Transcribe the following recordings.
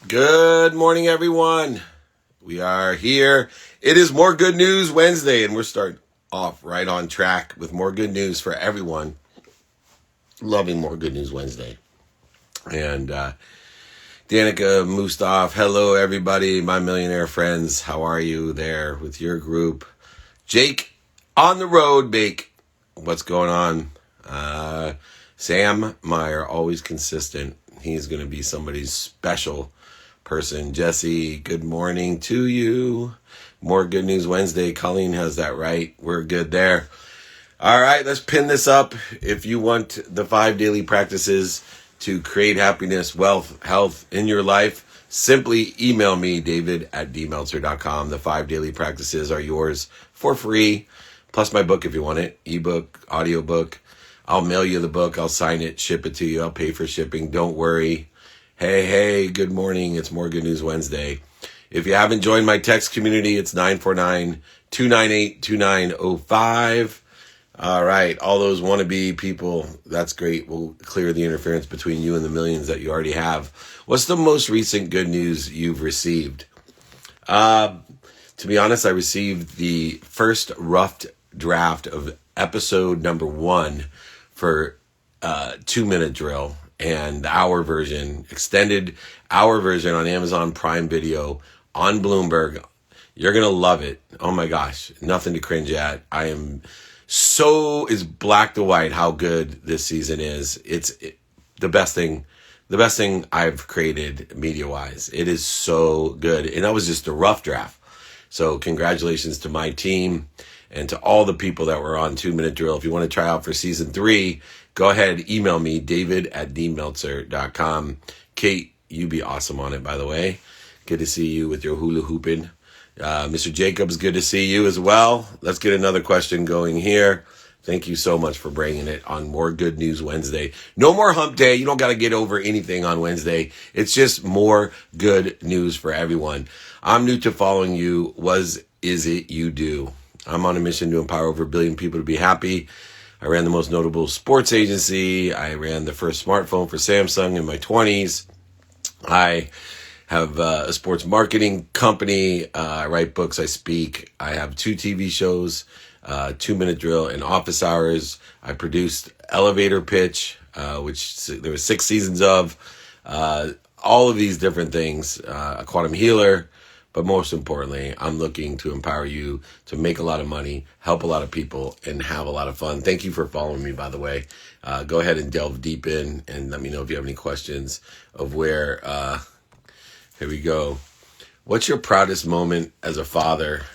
Good morning, everyone. We are here. It is More Good News Wednesday, and we're starting off right on track with more good news for everyone. Loving More Good News Wednesday. And Danica, Mustaf, hello, everybody, my millionaire friends. How are you there with your group? Jake, on the road, Bake. What's going on? Sam Meyer, always consistent. He's going to be somebody's special person. Jesse, good morning to you. More Good News Wednesday. Colleen has that right. We're good there. All right, let's pin this up. If you want the 5 daily practices to create happiness, wealth, health in your life, simply email me, david@dmeltzer.com. The 5 daily practices are yours for free, plus my book if you want it, ebook, audiobook. I'll mail you the book. I'll sign it, ship it to you. I'll pay for shipping. Don't worry. Hey, good morning. It's More Good News Wednesday. If you haven't joined my text community, it's 949-298-2905. All right, all those wannabe people, that's great. We'll clear the interference between you and the millions that you already have. What's the most recent good news you've received? To be honest, I received the first rough draft of episode number 1 for 2-minute drill. And the hour version, extended hour version on Amazon Prime Video on Bloomberg. You're going to love it. Oh my gosh. Nothing to cringe at. It's black to white how good this season is. It's the best thing I've created media wise. It is so good. And that was just a rough draft. So congratulations to my team and to all the people that were on 2-minute drill. If you want to try out for season 3, go ahead, email me, david@dmeltzer.com. Kate, you be awesome on it, by the way. Good to see you with your hula hooping. Mr. Jacobs, good to see you as well. Let's get another question going here. Thank you so much for bringing it on More Good News Wednesday. No more hump day. You don't got to get over anything on Wednesday. It's just more good news for everyone. I'm new to following you. Is it you do? I'm on a mission to empower over 1 billion people to be happy. I ran the most notable sports agency. I ran the first smartphone for Samsung in my 20s. I have a sports marketing company. I write books. I speak. I have 2 TV shows, 2-minute drill and office hours. I produced Elevator Pitch, which there were 6 seasons of. All of these different things. A quantum healer. But most importantly, I'm looking to empower you to make a lot of money, help a lot of people, and have a lot of fun. Thank you for following me, by the way. Go ahead and delve deep in and let me know if you have any questions of where, here we go. What's your proudest moment as a father?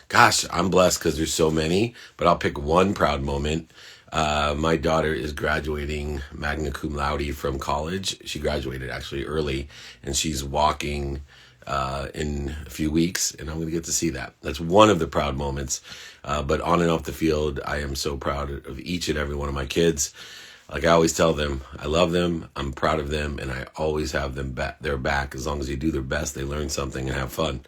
Gosh, I'm blessed because there's so many, but I'll pick one proud moment. My daughter is graduating magna cum laude from college. She graduated actually early, and she's walking in a few weeks, and I'm going to get to see that. That's one of the proud moments. But on and off the field, I am so proud of each and every one of my kids. Like I always tell them, I love them, I'm proud of them, and I always have them their back. As long as they do their best, they learn something and have fun.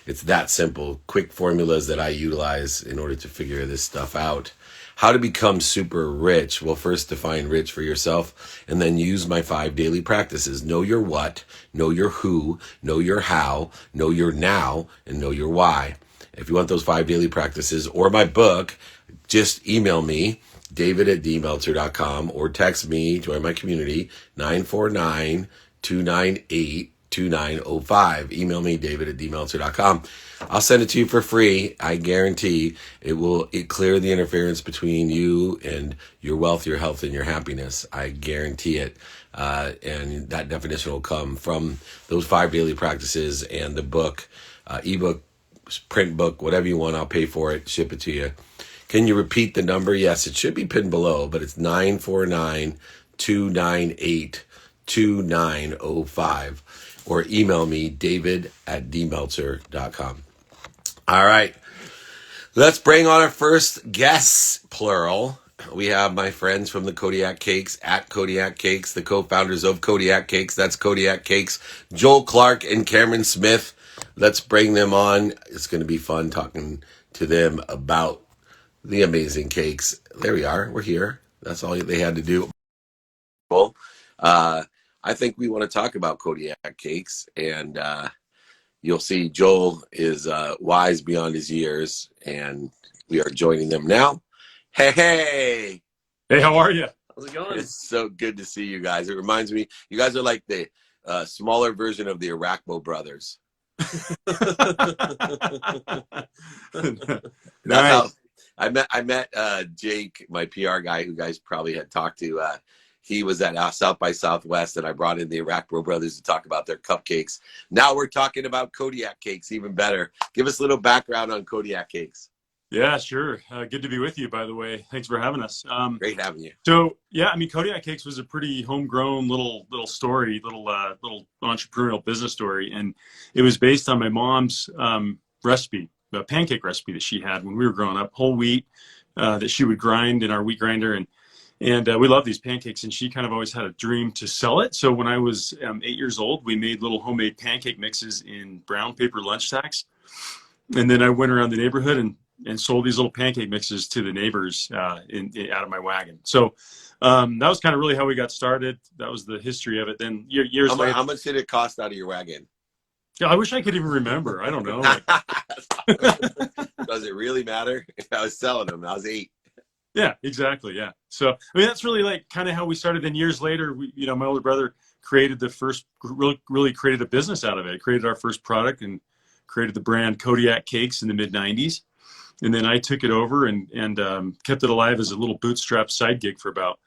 It's that simple. Quick formulas that I utilize in order to figure this stuff out. How to become super rich? Well, first define rich for yourself and then use my 5 daily practices. Know your what, know your who, know your how, know your now, and know your why. If you want those 5 daily practices or my book, just email me, david@dmeltzer.com, or text me, join my community, 949-298-2905. Email me, david@dmeltzer.com. I'll send it to you for free. I guarantee it clear the interference between you and your wealth, your health, and your happiness. I guarantee it. And that definition will come from those 5 daily practices and the book, ebook, print book, whatever you want. I'll pay for it, ship it to you. Can you repeat the number? Yes, it should be pinned below, but it's 949-298-2905. Or email me, david@dmeltzer.com. All right. Let's bring on our first guests, plural. We have my friends from the Kodiak Cakes, at Kodiak Cakes, the co-founders of Kodiak Cakes. That's Kodiak Cakes, Joel Clark and Cameron Smith. Let's bring them on. It's going to be fun talking to them about the amazing cakes. There we are. We're here. That's all they had to do. I think we want to talk about Kodiak cakes, and you'll see Joel is wise beyond his years, and we are joining them now. Hey, hey! Hey, how are you? How's it going? It's so good to see you guys. It reminds me, you guys are like the smaller version of the Arachbo brothers. That's how Nice. I met Jake, my PR guy, who you guys probably had talked to. He was at South by Southwest, and I brought in the Arachbo brothers to talk about their cupcakes. Now we're talking about Kodiak cakes, even better. Give us a little background on Kodiak cakes. Yeah, sure. Good to be with you, by the way. Thanks for having us. Great having you. So yeah, I mean, Kodiak Cakes was a pretty homegrown little story, little entrepreneurial business story, and it was based on my mom's recipe, the pancake recipe that she had when we were growing up, whole wheat that she would grind in our wheat grinder, and we love these pancakes. And she kind of always had a dream to sell it. So when I was 8 years old, we made little homemade pancake mixes in brown paper lunch sacks, and then I went around the neighborhood and sold these little pancake mixes to the neighbors out of my wagon. So that was kind of really how we got started. That was the history of it. Then years later. How much did it cost out of your wagon? Yeah, I wish I could even remember. I don't know. Does it really matter? I was selling them. I was 8. Yeah, exactly. Yeah. So, I mean, that's really like kind of how we started. Then years later, my older brother created the first, really created a business out of it. Created our first product and created the brand Kodiak Cakes in the mid-90s. And then I took it over and kept it alive as a little bootstrap side gig for about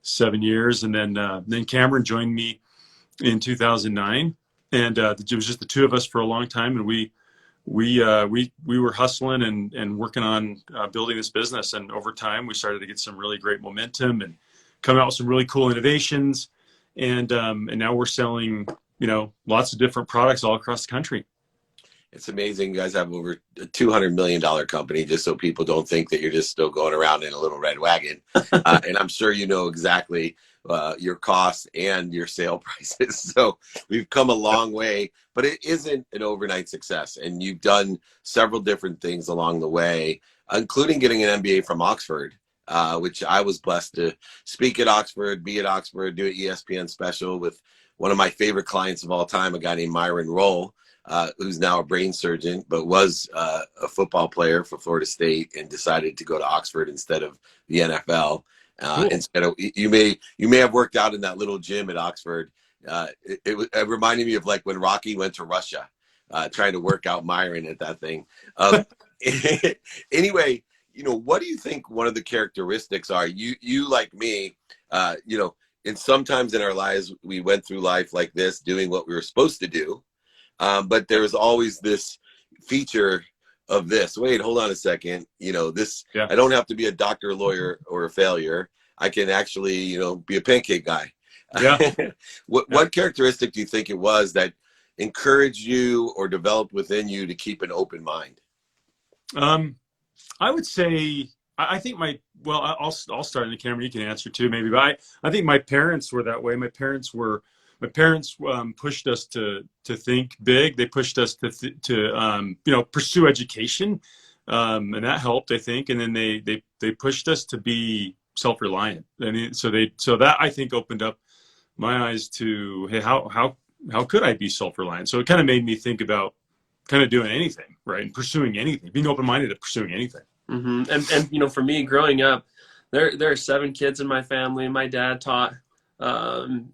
7 years. And then Cameron joined me in 2009, and it was just the two of us for a long time. And we were hustling and working on building this business. And over time, we started to get some really great momentum and come out with some really cool innovations. And now we're selling, lots of different products all across the country. It's amazing. You guys have over a $200 million company, just so people don't think that you're just still going around in a little red wagon. And I'm sure you know exactly your costs and your sale prices. So we've come a long way, but it isn't an overnight success. And you've done several different things along the way, including getting an MBA from Oxford, which I was blessed to speak at Oxford, be at Oxford, do an ESPN special with one of my favorite clients of all time, a guy named Myron Roll. Who's now a brain surgeon, but was a football player for Florida State and decided to go to Oxford instead of the NFL. Cool. Instead of you may have worked out in that little gym at Oxford. It reminded me of like when Rocky went to Russia, trying to work out Myron at that thing. Anyway, what do you think one of the characteristics are? You like me, and sometimes in our lives we went through life like this, doing what we were supposed to do. But there's always this feature of this. Wait, hold on a second. This. Yeah. I don't have to be a doctor, a lawyer, or a failure. I can actually, be a pancake guy. Yeah. What characteristic do you think it was that encouraged you or developed within you to keep an open mind? I would say I think I'll start, and Cameron, you can answer too, maybe. But I think my parents were that way. My parents pushed us to think big. They pushed us to pursue education, and that helped, I think. And then they pushed us to be self-reliant. I mean, so that I think opened up my eyes to, hey, how could I be self-reliant? So it kind of made me think about kind of doing anything, right, and pursuing anything, being open-minded to pursuing anything. Mm-hmm. And for me, growing up, there are 7 kids in my family. My dad taught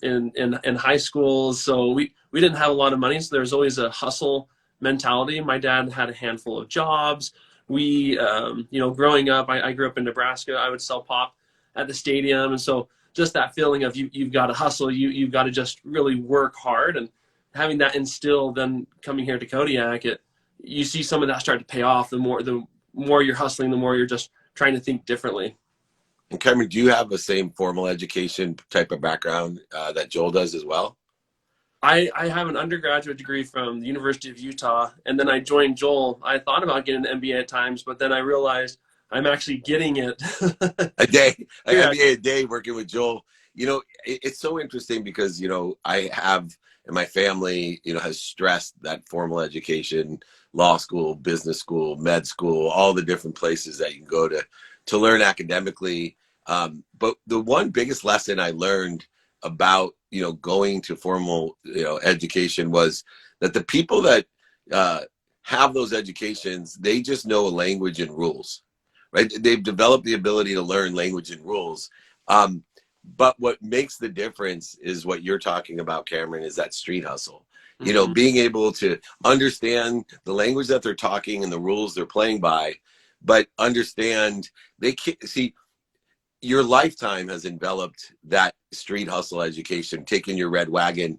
in high school, so we didn't have a lot of money, so there was always a hustle mentality. My dad had a handful of jobs. We growing up, I grew up in Nebraska. I would sell pop at the stadium, and so just that feeling of you've got to hustle, you've got to just really work hard, and having that instilled, then coming here to Kodiak, you see some of that start to pay off. The more you're hustling, the more you're just trying to think differently. And Cameron, do you have the same formal education type of background that Joel does as well? I have an undergraduate degree from the University of Utah, and then I joined Joel. I thought about getting an MBA at times, but then I realized I'm actually getting it. a day, yeah. MBA a day working with Joel. It's so interesting because, I have, and my family, has stressed that formal education, law school, business school, med school, all the different places that you can go to learn academically. But the one biggest lesson I learned about going to formal, education was that the people that have those educations, they just know language and rules, right? They've developed the ability to learn language and rules. But what makes the difference is what you're talking about, Cameron, is that street hustle. Being able to understand the language that they're talking and the rules they're playing by, but understand they can't see. Your lifetime has enveloped that street hustle education, taking your red wagon,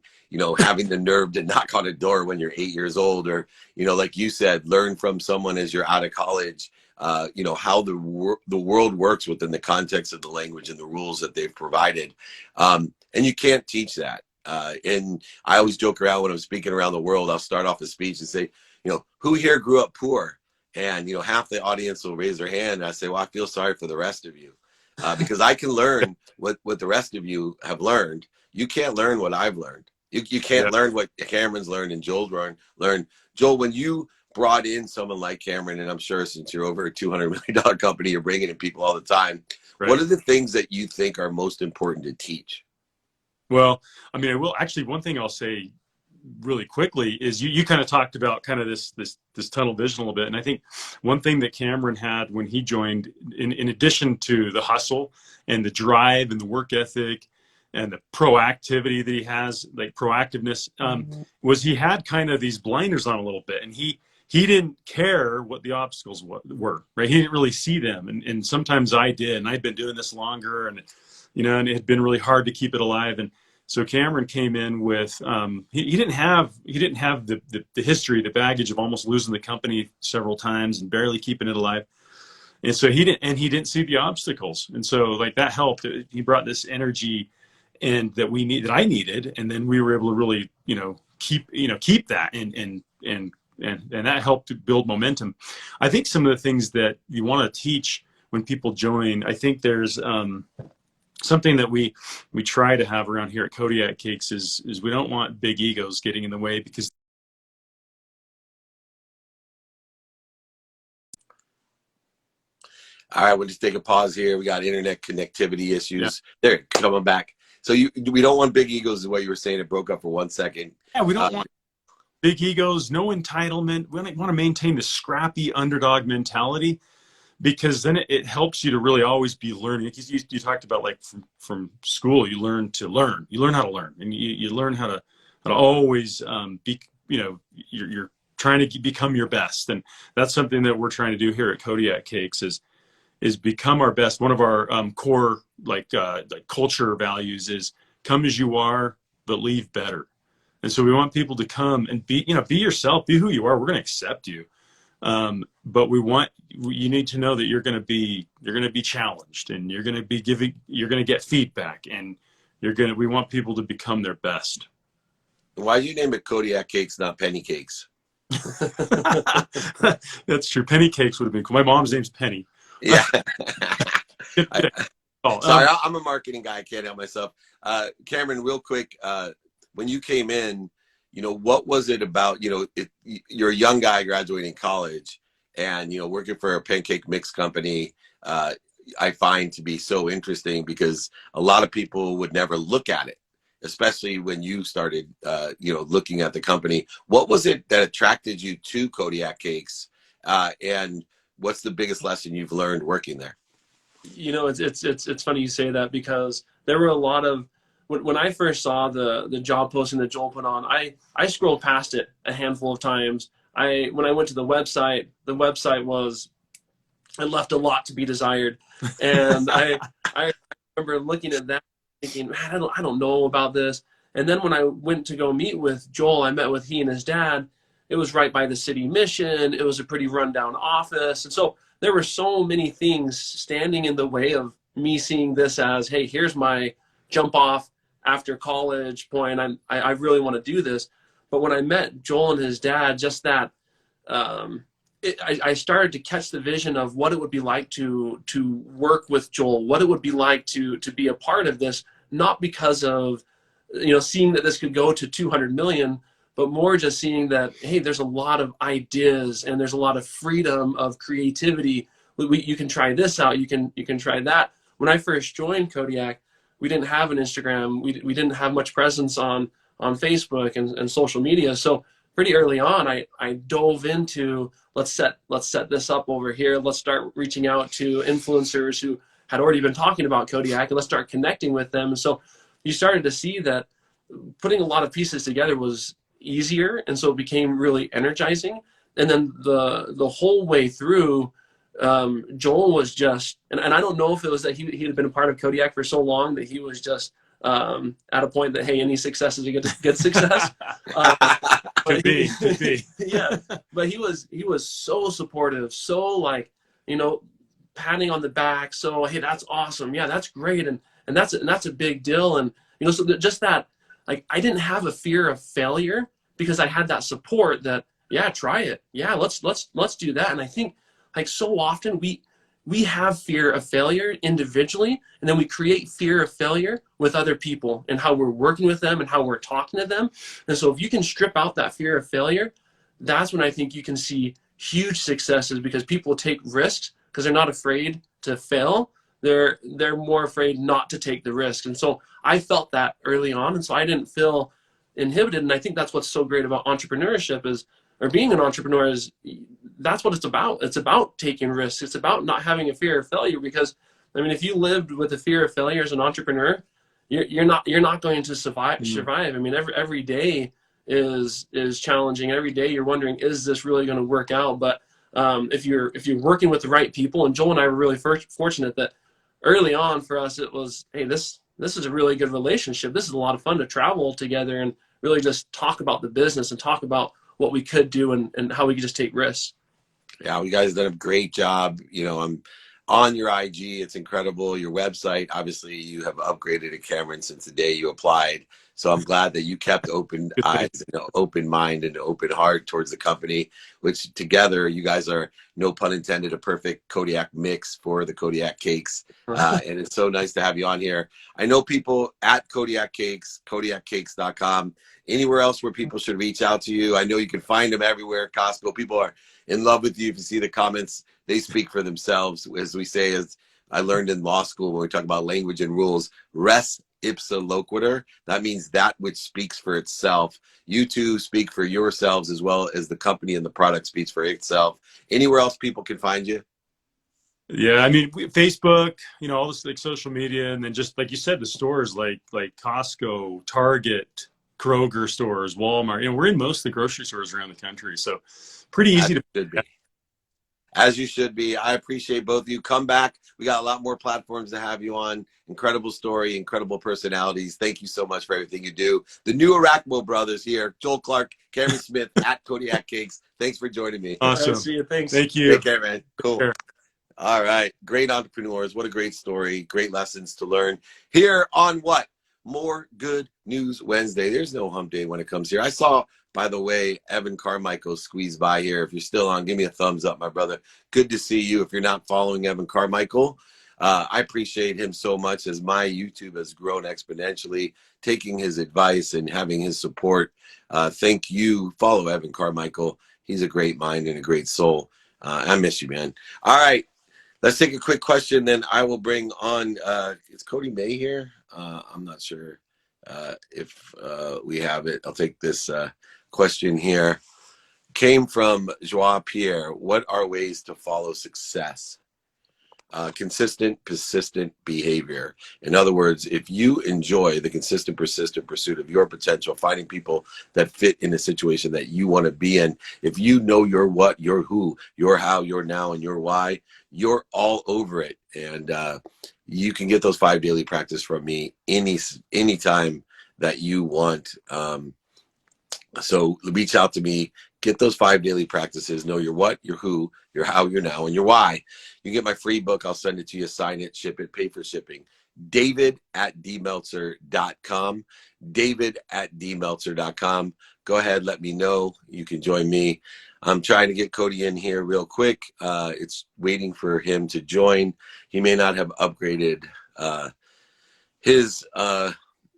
having the nerve to knock on a door when you're 8 years old, or, like you said, learn from someone as you're out of college, how the world works within the context of the language and the rules that they've provided. And you can't teach that. And I always joke around when I'm speaking around the world, I'll start off a speech and say, who here grew up poor? And, half the audience will raise their hand. And I say, well, I feel sorry for the rest of you. Because I can learn what the rest of you have learned. You can't learn what I've learned. You can't learn what Cameron's learned and Joel's learned. Joel, when you brought in someone like Cameron, and I'm sure since you're over a $200 million company, you're bringing in people all the time. Right. What are the things that you think are most important to teach? Well, I mean, one thing I'll say really quickly is you kind of talked about kind of this tunnel vision a little bit. And I think one thing that Cameron had when he joined, in addition to the hustle and the drive and the work ethic and the proactivity that he has, like proactiveness, was he had kind of these blinders on a little bit, and he didn't care what the obstacles were, right? He didn't really see them. And sometimes I did, and I'd been doing this longer, and, and it had been really hard to keep it alive. And so Cameron came in with, he didn't have the history, the baggage of almost losing the company several times and barely keeping it alive. And so he didn't see the obstacles. And so like that helped. He brought this energy and that I needed. And then we were able to really, keep that and that helped to build momentum. I think some of the things that you want to teach when people join, I think there's, something that we try to have around here at Kodiak Cakes is we don't want big egos getting in the way, because all right, we'll just take a pause here. We got internet connectivity issues. Yeah. There, coming back. So we don't want big egos, is what you were saying. It broke up for 1 second. Yeah, we don't want big egos, no entitlement. We want to maintain the scrappy underdog mentality, because then it helps you to really always be learning. You talked about, like, from school, you learn to learn. You learn how to learn, and you learn how to always be. You're trying to become your best, and that's something that we're trying to do here at Kodiak Cakes is become our best. One of our core like culture values is come as you are, but leave better. And so we want people to come and be yourself, be who you are. We're going to accept you. But you need to know that you're going to be challenged, and you're going to get feedback, and we want people to become their best. Why do you name it Kodiak Cakes, not Penny Cakes? That's true. Penny Cakes would have been cool. My mom's name's Penny. Yeah. Sorry, I'm a marketing guy. I can't help myself. Cameron, real quick, when you came in, what was it about, you're a young guy graduating college and, working for a pancake mix company, I find to be so interesting, because a lot of people would never look at it, especially when you started, looking at the company. What was it that attracted you to Kodiak Cakes? And what's the biggest lesson you've learned working there? It's funny you say that, because there were a lot of, when I first saw the job posting that Joel put on, I scrolled past it a handful of times. When I went to the website it left a lot to be desired. And I remember looking at that thinking, man, I don't know about this. And then when I went to go meet with Joel, I met with he and his dad. It was right by the city mission. It was a pretty rundown office. And so there were so many things standing in the way of me seeing this as, hey, here's my jump off after college point. I really want to do this. But when I met Joel and his dad, just that, I started to catch the vision of what it would be like to work with Joel, what it would be like to be a part of this, not because of, seeing that this could go to 200 million, but more just seeing that, hey, there's a lot of ideas and there's a lot of freedom of creativity. You can try this out. You can try that. When I first joined Kodiak, we didn't have an Instagram. We didn't have much presence on Facebook and social media. So pretty early on, I dove into let's set this up over here. Let's start reaching out to influencers who had already been talking about Kodiak, and let's start connecting with them. And so you started to see that putting a lot of pieces together was easier, and so it became really energizing. And then the whole way through, Joel was just, and I don't know if it was that he had been a part of Kodiak for so long that he was just at a point that, hey, any success is a good success. Could be. Yeah, but he was so supportive, so like, patting on the back. So, hey, that's awesome. Yeah, that's great, and that's a big deal. And so just that, like, I didn't have a fear of failure because I had that support that, yeah, try it. Yeah, let's do that. And I think, like, so often we have fear of failure individually, and then we create fear of failure with other people and how we're working with them and how we're talking to them. And so if you can strip out that fear of failure, that's when I think you can see huge successes, because people take risks because they're not afraid to fail. They're more afraid not to take the risk. And so I felt that early on, and so I didn't feel inhibited. And I think that's what's so great about entrepreneurship or being an entrepreneur is that's what it's about. It's about taking risks. It's about not having a fear of failure, because I mean, if you lived with a fear of failure as an entrepreneur, you're not going to survive. I mean, every day is challenging. Every day you're wondering, is this really going to work out? But if you're working with the right people, and Joel and I were really fortunate that early on for us, it was, hey, this is a really good relationship. This is a lot of fun to travel together and really just talk about the business and talk about what we could do and how we could just take risks. Yeah, you guys done a great job. I'm on your IG. It's incredible. Your website, obviously, you have upgraded it, Cameron, since the day you applied. So I'm glad that you kept open eyes, and open mind, and open heart towards the company, which together you guys are, no pun intended, a perfect Kodiak mix for the Kodiak Cakes. And it's so nice to have you on here. I know people at Kodiak Cakes, KodiakCakes.com, anywhere else where people should reach out to you. I know you can find them everywhere. Costco, people are in love with you. If you see the comments, they speak for themselves. As we say, as I learned in law school, when we talk about language and rules, res ipsa loquitur. That means that which speaks for itself. You two speak for yourselves as well as the company and the product speaks for itself. Anywhere else people can find you? Yeah, I mean, Facebook, all this, like, social media, and then just like you said, the stores like Costco, Target, Kroger stores, Walmart. We're in most of the grocery stores around the country, so pretty easy to be. As you should be. I appreciate both of you. Come back. We got a lot more platforms to have you on. Incredible story, incredible personalities. Thank you so much for everything you do. The new Arachmo brothers here, Joel Clark, Cameron Smith at Kodiak Cakes. Thanks for joining me. Awesome. See you. Thanks. Thank you. Take care, man. Cool. All right. Great entrepreneurs. What a great story. Great lessons to learn here on what? More Good News Wednesday. There's no hump day when it comes here. I saw, by the way, Evan Carmichael squeeze by here. If you're still on, give me a thumbs up, my brother. Good to see you. If you're not following Evan Carmichael, I appreciate him so much, as my YouTube has grown exponentially, taking his advice and having his support. Thank you. Follow Evan Carmichael. He's a great mind and a great soul. I miss you, man. All right. Let's take a quick question, then I will bring on, is Cody May here? I'm not sure if we have it. I'll take this question here. Came from Joie Pierre. What are ways to follow success? Consistent, persistent behavior. In other words, if you enjoy the consistent, persistent pursuit of your potential, finding people that fit in the situation that you want to be in, if you know your what, your who, your how, your now, and your why, you're all over it. And you can get those 5 daily practice from me anytime that you want. So reach out to me, get those 5 daily practices, know your what, your who, your how, your now, and your why. You get my free book. I'll send it to you, sign it, ship it, pay for shipping. David@dmeltzer.com. David@dmeltzer.com. Go ahead, let me know. You can join me. I'm trying to get Cody in here real quick. It's waiting for him to join. He may not have upgraded his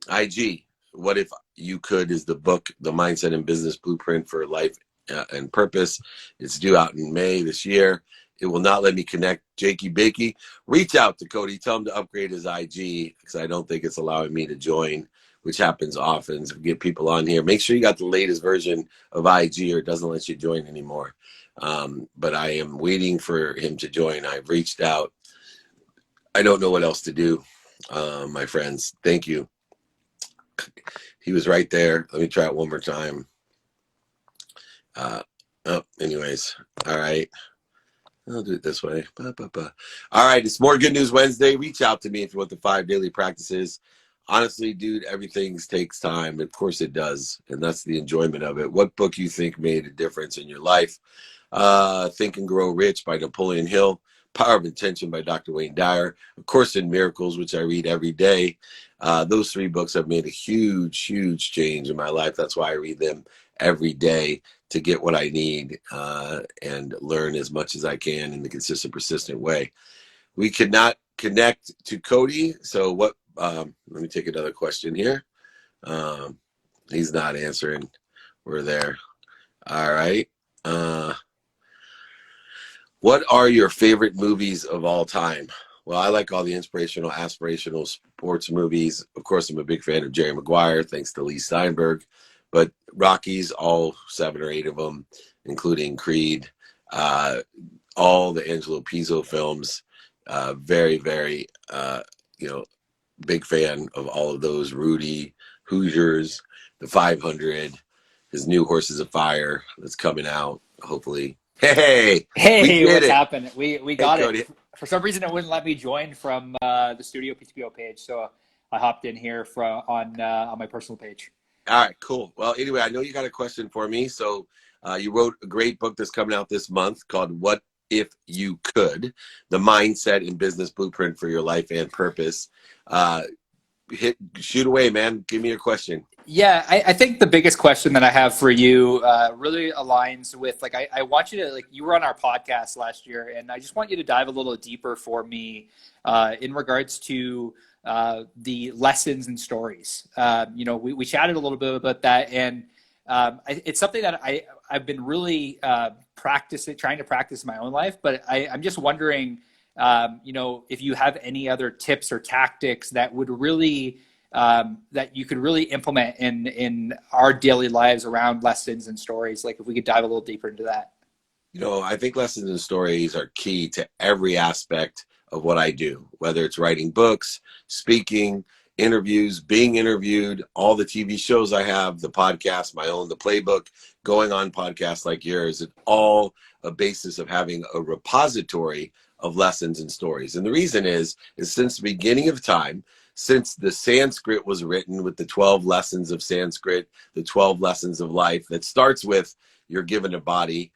IG. What If You Could is the book, The Mindset and Business Blueprint for Life and Purpose. It's due out in May this year. It will not let me connect. Jakey Bakey, reach out to Cody. Tell him to upgrade his IG because I don't think it's allowing me to join, which happens often. So get people on here. Make sure you got the latest version of IG or it doesn't let you join anymore. But I am waiting for him to join. I've reached out. I don't know what else to do, my friends. Thank you. He was right there. Let me try it one more time. Anyways. All right. I'll do it this way. All right. It's More Good News Wednesday. Reach out to me if you want the 5 daily practices. Honestly, dude, everything takes time. Of course it does. And that's the enjoyment of it. What book you think made a difference in your life? Think and Grow Rich by Napoleon Hill. Power of Intention by Dr. Wayne Dyer. A Course in Miracles, which I read every day. Those 3 books have made a huge, huge change in my life. That's why I read them every day to get what I need and learn as much as I can in the consistent, persistent way. We cannot connect to Cody. So what, let me take another question here. He's not answering. We're there. All right. What are your favorite movies of all time? Well, I like all the inspirational, aspirational sports movies. Of course, I'm a big fan of Jerry Maguire, thanks to Lee Steinberg. But Rockies, all 7 or 8 of them, including Creed, all the Angelo Pizzo films. Very, very, big fan of all of those. Rudy, Hoosiers, The 500, his new Horses of Fire that's coming out, hopefully. Hey, what's happened? We got Cody. it. For some reason, it wouldn't let me join from the studio PTPO page, so I hopped in here on my personal page. All right, cool. Well, anyway, I know you got a question for me. So you wrote a great book that's coming out this month called What If You Could? The Mindset and Business Blueprint for Your Life and Purpose. Shoot away, man. Give me your question. Yeah, I think the biggest question that I have for you really aligns with, like, I want you to, like, you were on our podcast last year, and I just want you to dive a little deeper for me in regards to the lessons and stories. We chatted a little bit about that, and it's something that I've been really trying to practice in my own life, but I'm just wondering, if you have any other tips or tactics that would really that you could really implement in our daily lives around lessons and stories. Like, if we could dive a little deeper into that. I think lessons and stories are key to every aspect of what I do, whether it's writing books, speaking, interviews, being interviewed, all the TV shows I have, the podcast, my own, the playbook, going on podcasts like yours. It's all a basis of having a repository of lessons and stories. And the reason is since the beginning of time, since the Sanskrit was written with the 12 lessons of Sanskrit, the 12 lessons of life, that starts with you're given a body,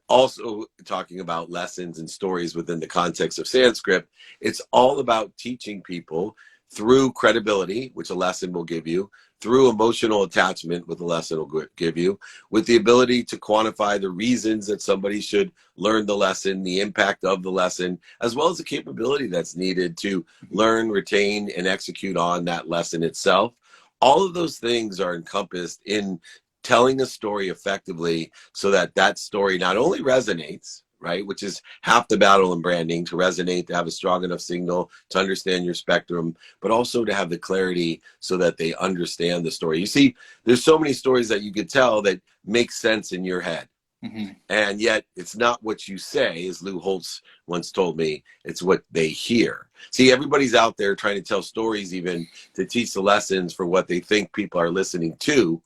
also talking about lessons and stories within the context of Sanskrit. It's all about teaching people through credibility, which a lesson will give you, through emotional attachment, with a lesson will give you, with the ability to quantify the reasons that somebody should learn the lesson, the impact of the lesson, as well as the capability that's needed to learn, retain, and execute on that lesson itself. All of those things are encompassed in telling a story effectively so that that story not only resonates, right, which is half the battle in branding, to resonate, to have a strong enough signal, to understand your spectrum, but also to have the clarity so that they understand the story. You see, there's so many stories that you could tell that make sense in your head. Mm-hmm. And yet it's not what you say, as Lou Holtz once told me, it's what they hear. See, everybody's out there trying to tell stories even to teach the lessons for what they think people are listening to,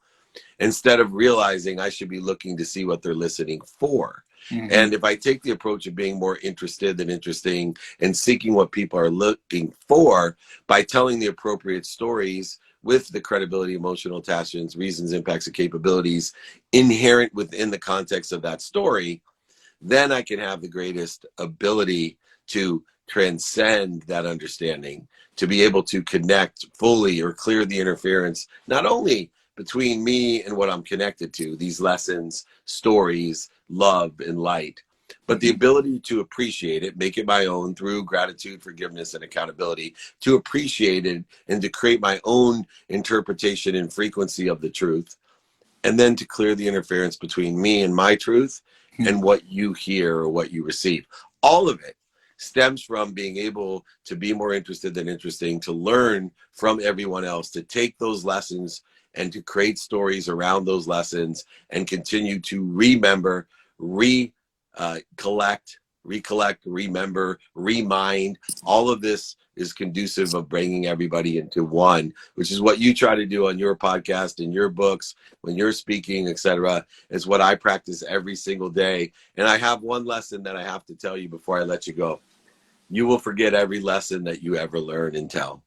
instead of realizing I should be looking to see what they're listening for. Mm-hmm. And if I take the approach of being more interested than interesting and seeking what people are looking for by telling the appropriate stories with the credibility, emotional attachments, reasons, impacts, and capabilities inherent within the context of that story, then I can have the greatest ability to transcend that understanding, to be able to connect fully or clear the interference, not only between me and what I'm connected to, these lessons, stories, love, and light, but the ability to appreciate it, make it my own through gratitude, forgiveness, and accountability, to appreciate it and to create my own interpretation and frequency of the truth, and then to clear the interference between me and my truth and what you hear or what you receive. all of it stems from being able to be more interested than interesting, to learn from everyone else, to take those lessons and to create stories around those lessons and continue to remember, recollect, remember, remind. All of this is conducive of bringing everybody into one, which is what you try to do on your podcast and your books, when you're speaking, etc. It's what I practice every single day. And I have one lesson that I have to tell you before I let you go. You will forget every lesson that you ever learn and tell.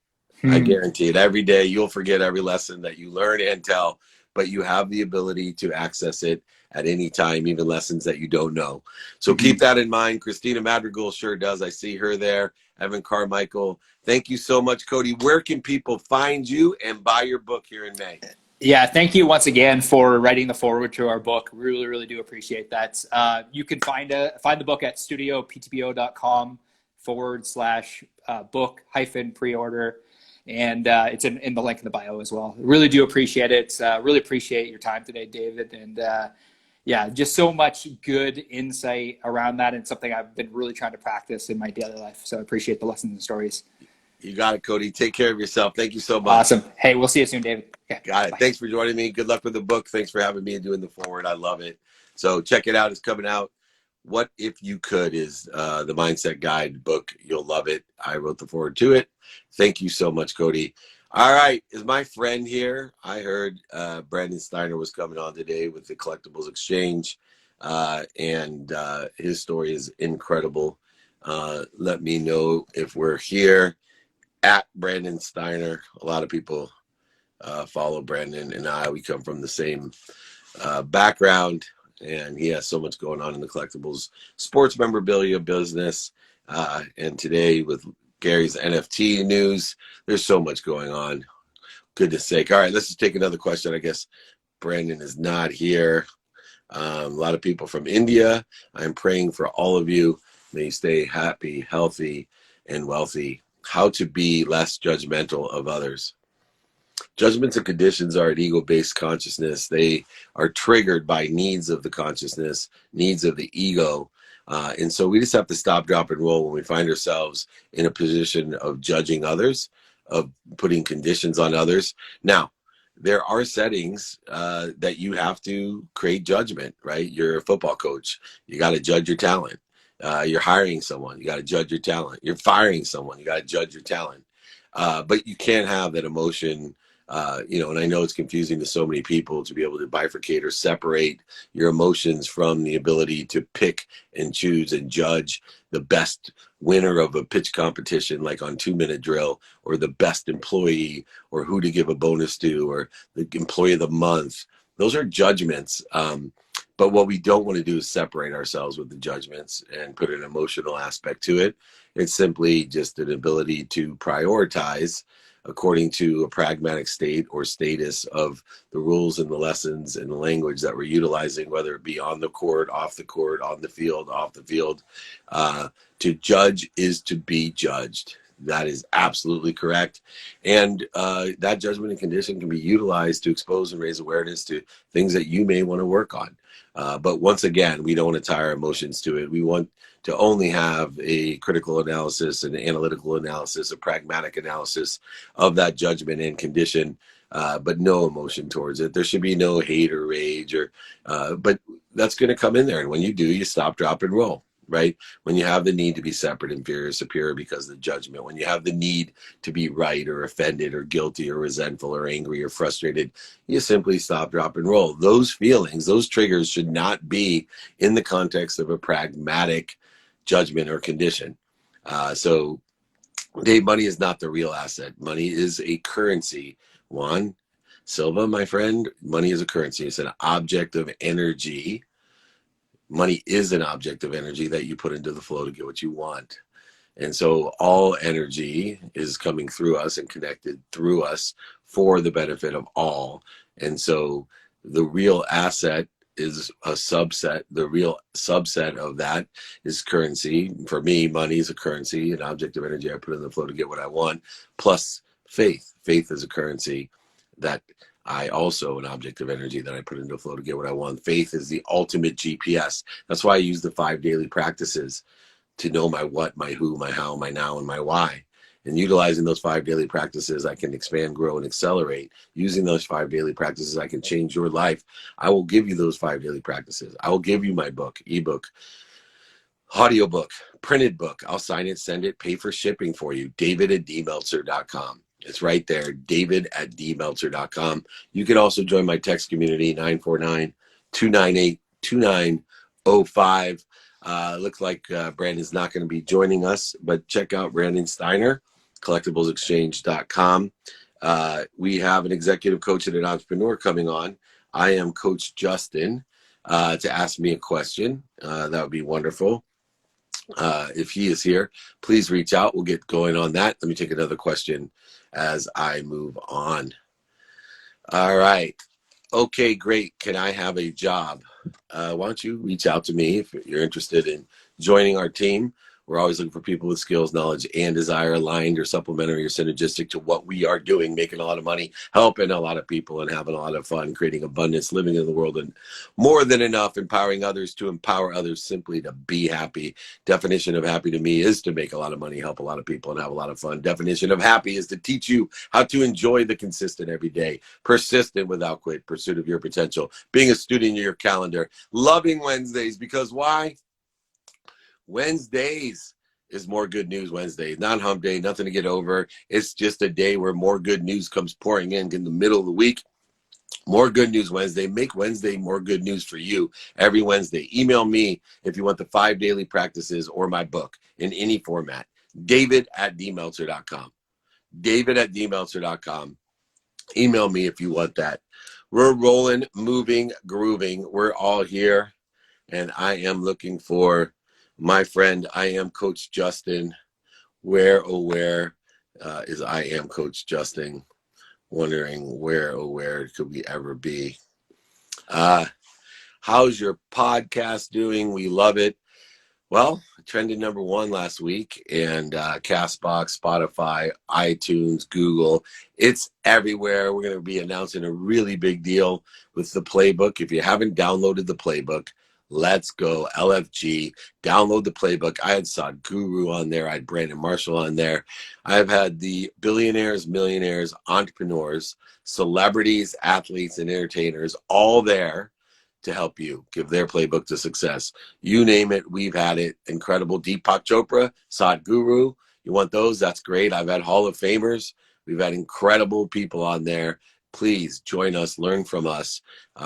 I guarantee it. Every day you'll forget every lesson that you learn and tell, but you have the ability to access it at any time, even lessons that you don't know. So keep that in mind. Christina Madrigal sure does. I see her there. Evan Carmichael. Thank you so much, Cody. Where can people find you and buy your book here in May? Yeah, thank you once again for writing the foreword to our book. Really, really do appreciate that. You can find the book at studioptbo.com/book-pre-order. And it's in the link in the bio as well. Really do appreciate it. Really appreciate your time today, David. And yeah, just so much good insight around that, and something I've been really trying to practice in my daily life. So I appreciate the lessons and stories. You got it, Cody. Take care of yourself. Thank you so much. Awesome. Hey, we'll see you soon, David. Okay, got it. bye. Thanks for joining me. Good luck with the book. Thanks for having me and doing the forward. I love it. So check it out. It's coming out. What If You Could is the Mindset Guide book. You'll love it. I wrote the forward to it. Thank you so much, Cody. All right. Is my friend here? I heard Brandon Steiner was coming on today with the Collectibles Exchange, and his story is incredible. Let me know if we're here at Brandon Steiner. A lot of people follow Brandon and I. We come from the same background. And he has so much going on in the collectibles sports memorabilia business. And today with Gary's NFT news, there's so much going on. Goodness sake. All right, let's just take another question. I guess Brandon is not here. A lot of people from India. I'm praying for all of you. May you stay happy, healthy, and wealthy. How to be less judgmental of others. Judgments and conditions are an ego-based consciousness. They are triggered by needs of the consciousness, needs of the ego. And so we just have to stop, drop, and roll when we find ourselves in a position of judging others, of putting conditions on others. Now, there are settings that you have to create judgment, right? You're a football coach. You got to judge your talent. You're hiring someone. You got to judge your talent. You're firing someone. You got to judge your talent. But you can't have that emotion, and I know it's confusing to so many people to be able to bifurcate or separate your emotions from the ability to pick and choose and judge the best winner of a pitch competition, like on 2-minute drill, or the best employee, or who to give a bonus to, or the employee of the month. Those are judgments. But what we don't want to do is separate ourselves with the judgments and put an emotional aspect to it. It's simply just an ability to prioritize according to a pragmatic state or status of the rules and the lessons and the language that we're utilizing, whether it be on the court, off the court, on the field, off the field. To judge is to be judged. That is absolutely correct. And that judgment and condition can be utilized to expose and raise awareness to things that you may want to work on. But once again, we don't want to tie our emotions to it. We want to only have a critical analysis, an analytical analysis, a pragmatic analysis of that judgment and condition, but no emotion towards it. There should be no hate or rage, but that's going to come in there. And when you do, you stop, drop, and roll. Right? When you have the need to be separate, inferior, superior because of the judgment, when you have the need to be right or offended or guilty or resentful or angry or frustrated, you simply stop, drop, and roll. Those feelings, those triggers should not be in the context of a pragmatic judgment or condition. So, Dave, money is not the real asset. Money is a currency. Juan Silva, my friend, money is a currency. It's an object of energy. Money is an object of energy that you put into the flow to get what you want. And so all energy is coming through us and connected through us for the benefit of all. And so the real asset is a subset. The real subset of that is currency. For me, money is a currency, an object of energy I put in the flow to get what I want, plus faith. Faith is a currency that I also an object of energy that I put into flow to get what I want. Faith is the ultimate GPS. That's why I use the 5 daily practices. to know my what, my who, my how, my now, and my why. And utilizing those 5 daily practices, I can expand, grow, and accelerate. Using those 5 daily practices, I can change your life. I will give you those 5 daily practices. I will give you my book, ebook, audiobook, printed book. I'll sign it, send it, pay for shipping for you. David@dmeltzer.com. It's right there, David@dmeltzer.com. You can also join my text community, 949-298-2905. Looks like Brandon's not going to be joining us, but check out Brandon Steiner, collectiblesexchange.com. We have an executive coach and an entrepreneur coming on. I am Coach Justin to ask me a question. That would be wonderful. If he is here, please reach out. We'll get going on that. Let me take another question as I move on. All right. Okay, great. Can I have a job? Why don't you reach out to me if you're interested in joining our team? We're always looking for people with skills, knowledge, and desire aligned or supplementary or synergistic to what we are doing, making a lot of money, helping a lot of people, and having a lot of fun, creating abundance, living in the world, and more than enough, empowering others to empower others simply to be happy. Definition of happy to me is to make a lot of money, help a lot of people, and have a lot of fun. Definition of happy is to teach you how to enjoy the consistent every day, persistent without quit, pursuit of your potential, being a student in your calendar, loving Wednesdays, because why? Wednesdays is more good news Wednesday, not hump day, nothing to get over. It's just a day where more good news comes pouring in the middle of the week. More good news Wednesday. Make Wednesday more good news for you every Wednesday. Email me if you want the 5 daily practices or my book in any format. David@dmeltzer.com. David@dmeltzer.com. Email me if you want that. We're rolling, moving, grooving. We're all here, and I am looking for my friend. I am Coach Justin. Where, oh, where is I am Coach Justin? Wondering where, oh, where could we ever be? How's your podcast doing? We love it. Well, trended #1 last week, and Castbox, Spotify, iTunes, Google. It's everywhere. We're going to be announcing a really big deal with the playbook. If you haven't downloaded the playbook, let's go. LFG. Download the playbook. I had Sadhguru on there. I had Brandon Marshall on there. I've had the billionaires, millionaires, entrepreneurs, celebrities, athletes, and entertainers all there to help you give their playbook to success. You name it, we've had it. Incredible. Deepak Chopra, Sadhguru. You want those? That's great. I've had Hall of Famers. We've had incredible people on there. Please join us, learn from us.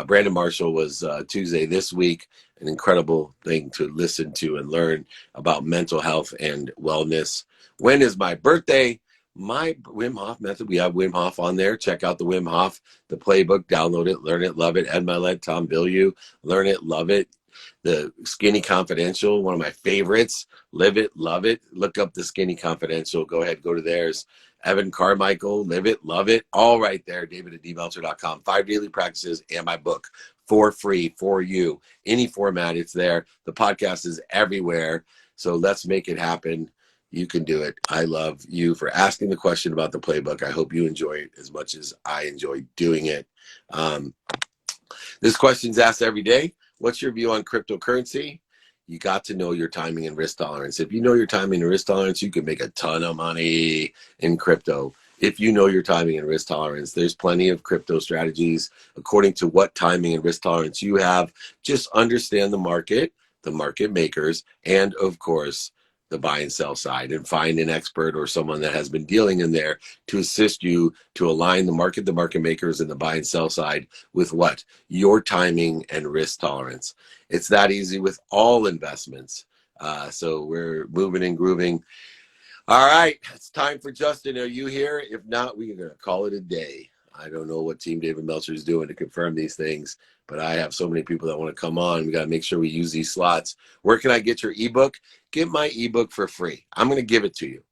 Brandon Marshall was Tuesday this week. An incredible thing to listen to and learn about mental health and wellness. When is my birthday? My Wim Hof method. We have Wim Hof on there. Check out the Wim Hof, the playbook, download it, learn it, love it. Ed Milet, Tom Bilyeu, learn it, love it. The Skinny Confidential, one of my favorites. Live it, love it. Look up the Skinny Confidential. Go ahead, go to theirs. Evan Carmichael, live it, love it. All right there, David@dmeltzer.com. 5 daily practices and my book for free for you. Any format, it's there. The podcast is everywhere. So let's make it happen. You can do it. I love you for asking the question about the playbook. I hope you enjoy it as much as I enjoy doing it. This question's asked every day. What's your view on cryptocurrency? You got to know your timing and risk tolerance. If you know your timing and risk tolerance, you can make a ton of money in crypto. If you know your timing and risk tolerance, there's plenty of crypto strategies according to what timing and risk tolerance you have. Just understand the market makers, and of course, the buy and sell side, and find an expert or someone that has been dealing in there to assist you to align the market makers, and the buy and sell side with what? Your timing and risk tolerance. It's that easy with all investments. So we're moving and grooving. All right, it's time for Justin. Are you here? If not, we're going to call it a day. I don't know what Team David Meltzer is doing to confirm these things, but I have so many people that want to come on. We got to make sure we use these slots. Where can I get your ebook? Get my ebook for free. I'm going to give it to you.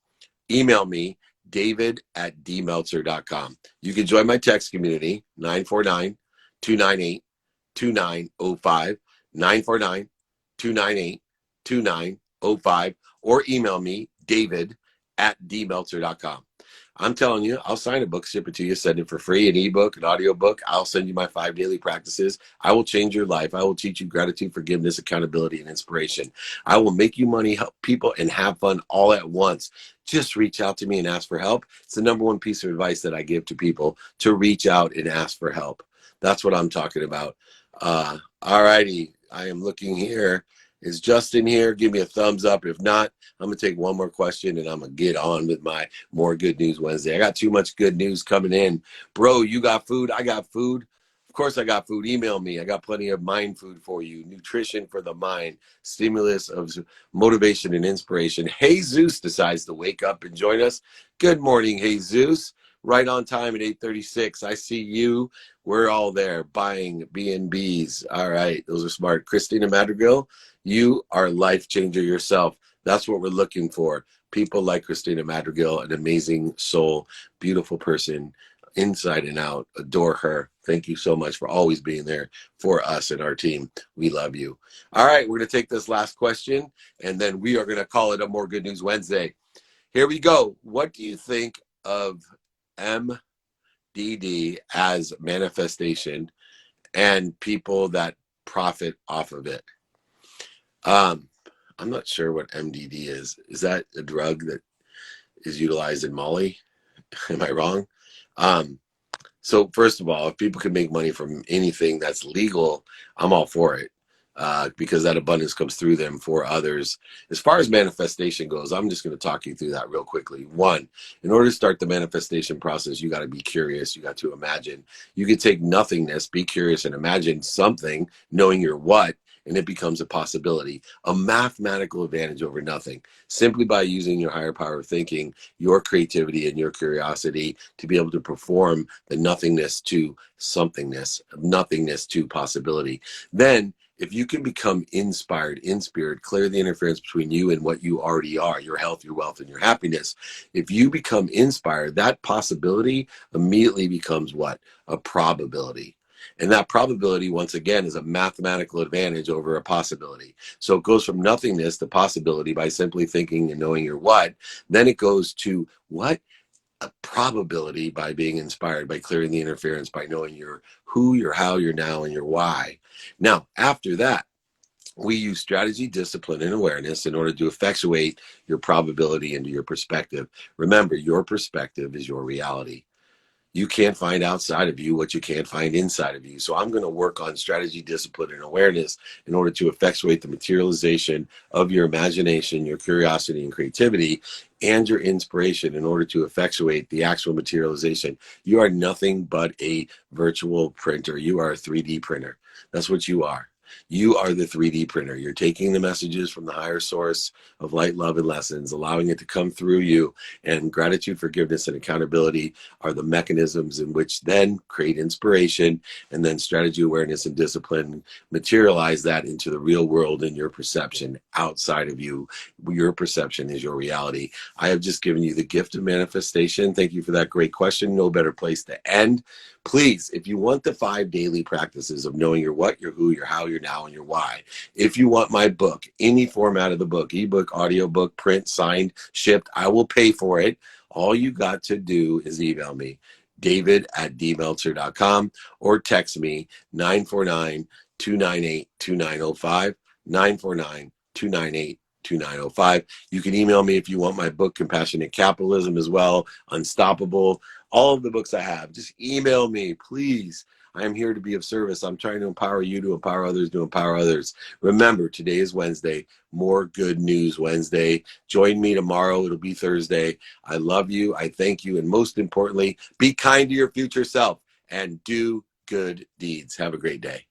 Email me, david@dmeltzer.com. You can join my text community, 949-298-2905, 949-298-2905, or email me, David david@dmeltzer.com. I'm telling you, I'll sign a book, ship it to you, send it for free, an ebook, an audiobook. I'll send you my 5 daily practices. I will change your life. I will teach you gratitude, forgiveness, accountability, and inspiration. I will make you money, help people, and have fun all at once. Just reach out to me and ask for help. It's the number one piece of advice that I give to people, to reach out and ask for help. That's what I'm talking about. All righty. I am looking here. Is Justin here? Give me a thumbs up. If not, I'm going to take one more question and I'm going to get on with my more Good News Wednesday. I got too much good news coming in. Bro, you got food? I got food. Of course I got food. Email me. I got plenty of mind food for you. Nutrition for the mind. Stimulus of motivation and inspiration. Jesus decides to wake up and join us. Good morning, Jesus. Right on time at 8:36. I see you. We're all there buying B&Bs. All right. Those are smart. Christina Madrigal, you are a life changer yourself. That's what we're looking for. People like Christina Madrigal, an amazing soul, beautiful person, inside and out. Adore her. Thank you so much for always being there for us and our team. We love you. All right. We're going to take this last question, and then we are going to call it a More Good News Wednesday. Here we go. What do you think of MDD as manifestation and people that profit off of it? I'm not sure what MDD is. Is that a drug that is utilized in Molly? Am I wrong? So first of all, if people can make money from anything that's legal, I'm all for it. Because that abundance comes through them for others. As far as manifestation goes, I'm just going to talk you through that real quickly. One, in order to start the manifestation process, you got to be curious. You got to imagine. You could take nothingness, be curious, and imagine something, knowing your what, and it becomes a possibility, a mathematical advantage over nothing, simply by using your higher power of thinking, your creativity, and your curiosity to be able to perform the nothingness to somethingness, nothingness to possibility. Then, if you can become inspired, in spirit, clear the interference between you and what you already are, your health, your wealth, and your happiness. If you become inspired, that possibility immediately becomes what? A probability. And that probability, once again, is a mathematical advantage over a possibility. So it goes from nothingness to possibility by simply thinking and knowing your what. Then it goes to what? A probability by being inspired, by clearing the interference, by knowing your who, your how, your now, and your why. Now, after that, we use strategy, discipline, and awareness in order to effectuate your probability into your perspective. Remember, your perspective is your reality. You can't find outside of you what you can't find inside of you. So I'm going to work on strategy, discipline, and awareness in order to effectuate the materialization of your imagination, your curiosity and creativity, and your inspiration in order to effectuate the actual materialization. You are nothing but a virtual printer. You are a 3D printer. That's what you are. You are the 3D printer. You're taking the messages from the higher source of light, love, and lessons, allowing it to come through you. And gratitude, forgiveness, and accountability are the mechanisms in which then create inspiration, and then strategy, awareness, and discipline materialize that into the real world in your perception outside of you. Your perception is your reality. I have just given you the gift of manifestation. Thank you for that great question. No better place to end. Please, if you want the 5 daily practices of knowing your what, your who, your how, your now, and your why, if you want my book, any format of the book, ebook, audiobook, print, signed, shipped, I will pay for it. All you got to do is email me, david@dmeltzer.com, or text me 949-298-2905, 949-298-2905. You can email me if you want my book, Compassionate Capitalism, as well, Unstoppable, all of the books I have. Just email me, please. I am here to be of service. I'm trying to empower you to empower others to empower others. Remember, today is Wednesday, More Good News Wednesday. Join me tomorrow. It'll be Thursday. I love you. I thank you. And most importantly, be kind to your future self and do good deeds. Have a great day.